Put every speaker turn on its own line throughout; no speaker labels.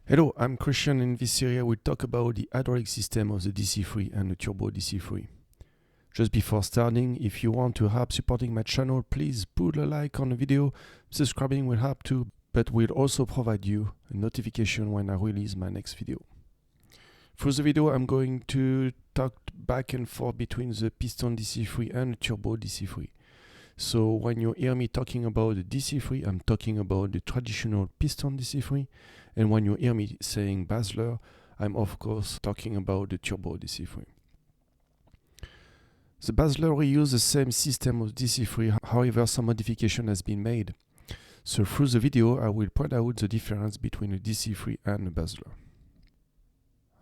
Hello, I'm Christian. In this series, we'll talk about the hydraulic system of the DC-3 and the turbo DC-3. Just before starting, if you want to help supporting my channel, please put a like on the video. Subscribing will help too, but will also provide you a notification when I release my next video. Through the video, I'm going to talk back and forth between the piston DC-3 and the turbo DC-3. So when you hear me talking about the DC-3, I'm talking about the traditional piston DC-3. And when you hear me saying Basler, I'm of course talking about the turbo DC-3. The Basler reuses the same system of DC-3, however some modification has been made. So through the video, I will point out the difference between the DC-3 and the Basler.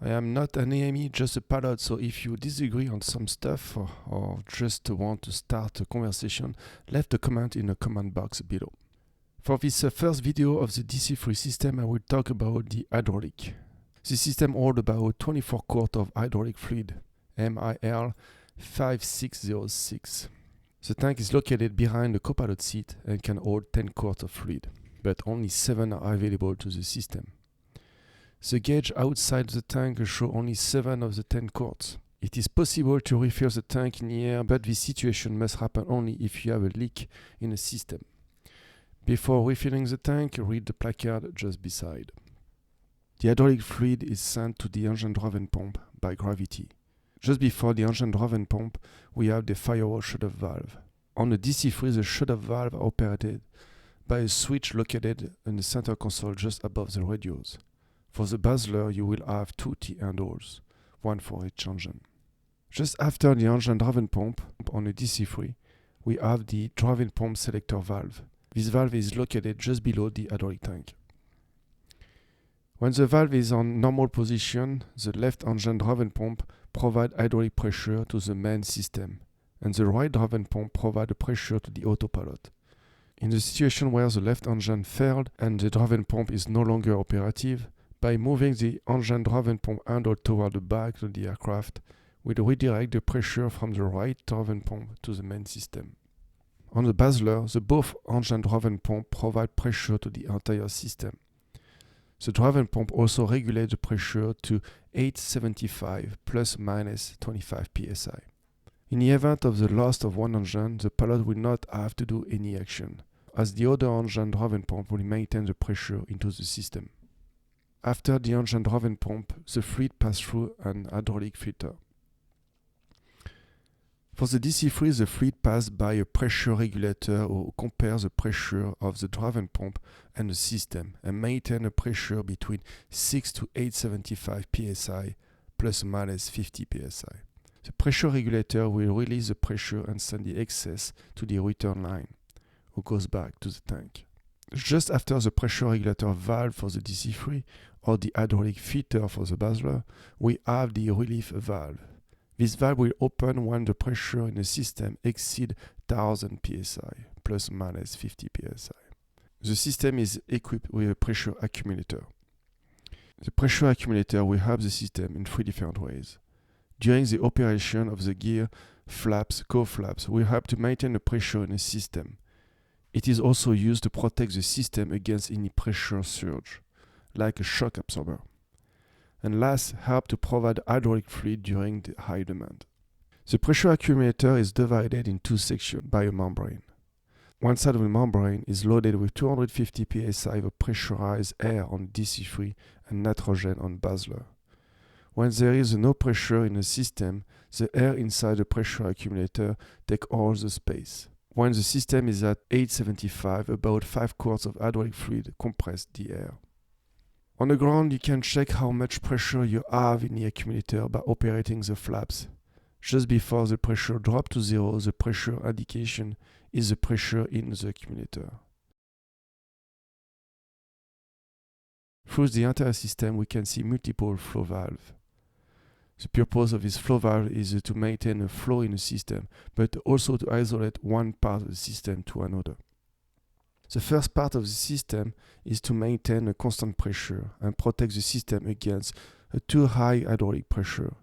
I am not an AME, just a pilot, so if you disagree on some stuff or just want to start a conversation, leave a comment in the comment box below. For this first video of the DC-3 system, I will talk about the hydraulic. The system holds about 24 quarts of hydraulic fluid, MIL 5606. The tank is located behind the co-pilot seat and can hold 10 quarts of fluid, but only 7 are available to the system. The gauge outside the tank shows only 7 of the 10 quarts. It is possible to refill the tank in the air, but this situation must happen only if you have a leak in the system. Before refilling the tank, read the placard just beside. The hydraulic fluid is sent to the engine-driven pump by gravity. Just before the engine-driven pump, we have the firewall shut-off valve. On the DC-3, the shut-off valve is operated by a switch located in the center console just above the radios. For the Basler, you will have 2 T-handles, one for each engine. Just after the engine-driven pump on the DC-3, we have the driven pump selector valve. This valve is located just below the hydraulic tank. When the valve is on normal position, the left engine-driven pump provides hydraulic pressure to the main system, and the right-driven pump provides pressure to the autopilot. In the situation where the left engine failed and the driven pump is no longer operative, by moving the engine-driven pump handle toward the back of the aircraft, we redirect the pressure from the right-driven pump to the main system. On the Basler, the both engine-driven pump provide pressure to the entire system. The driven pump also regulates the pressure to 875 plus minus 25 psi. In the event of the loss of one engine, the pilot will not have to do any action, as the other engine-driven pump will maintain the pressure into the system. After the engine-driven pump, the fluid passes through an hydraulic filter. For the DC-3, the fluid passes by a pressure regulator who compares the pressure of the driven pump and the system and maintains a pressure between 6 to 875 psi plus minus 50 psi. The pressure regulator will release the pressure and send the excess to the return line, who goes back to the tank. Just after the pressure regulator valve for the DC-3 or the hydraulic filter for the Basler, we have the relief valve. This valve will open when the pressure in the system exceeds 1000 psi, plus minus 50 psi. The system is equipped with a pressure accumulator. The pressure accumulator will help the system in 3 different ways. During the operation of the gear, flaps, co-flaps will help to maintain the pressure in the system. It is also used to protect the system against any pressure surge, like a shock absorber. And last, help to provide hydraulic fluid during the high demand. The pressure accumulator is divided in 2 sections by a membrane. One side of the membrane is loaded with 250 psi of pressurized air on DC-3 and nitrogen on Basler. When there is no pressure in the system, the air inside the pressure accumulator takes all the space. When the system is at 875, about 5 quarts of hydraulic fluid compress the air. On the ground, you can check how much pressure you have in the accumulator by operating the flaps. Just before the pressure drops to 0, the pressure indication is the pressure in the accumulator. Through the entire system, we can see multiple flow valves. The purpose of this flow valve is to maintain a flow in the system, but also to isolate one part of the system to another. The first part of the system is to maintain a constant pressure and protect the system against a too high hydraulic pressure.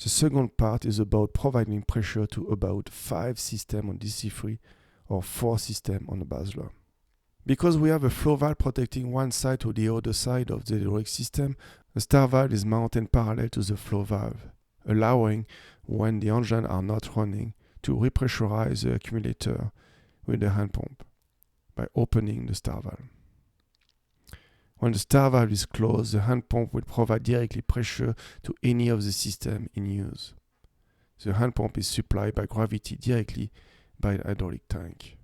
The second part is about providing pressure to about 5 systems on DC-3 or 4 systems on the Basler. Because we have a flow valve protecting one side to the other side of the hydraulic system, the star valve is mounted parallel to the flow valve, allowing, when the engines are not running, to repressurize the accumulator with the hand pump by opening the star valve. When the star valve is closed, the hand pump will provide directly pressure to any of the system in use. The hand pump is supplied by gravity directly by the hydraulic tank.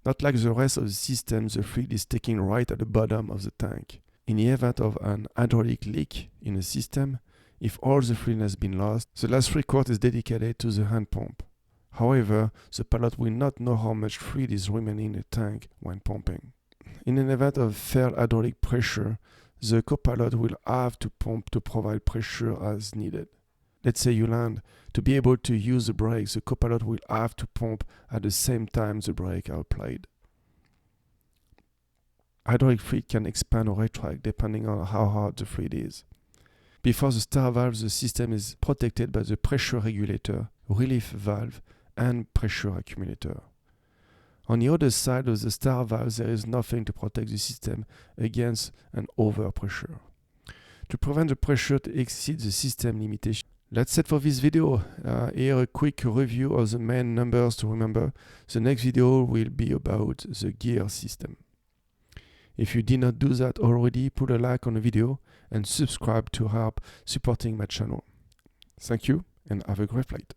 Not like the rest of the system, the fluid is taken right at the bottom of the tank. In the event of an hydraulic leak in the system, if all the fluid has been lost, the last 3/4 is dedicated to the hand pump. However, the pilot will not know how much fluid is remaining in the tank when pumping. In an event of failed hydraulic pressure, the co-pilot will have to pump to provide pressure as needed. Let's say you land. To be able to use the brakes, the co-pilot will have to pump at the same time the brakes are applied. Hydraulic fluid can expand or retract depending on how hard the fluid is. Before the star valve, the system is protected by the pressure regulator, relief valve, and pressure accumulator. On the other side of the star valve, there is nothing to protect the system against an overpressure. To prevent the pressure to exceed the system limitation. That's it for this video. Here a quick review of the main numbers to remember. The next video will be about the gear system. If you did not do that already, put a like on the video and subscribe to help supporting my channel. Thank you and have a great flight.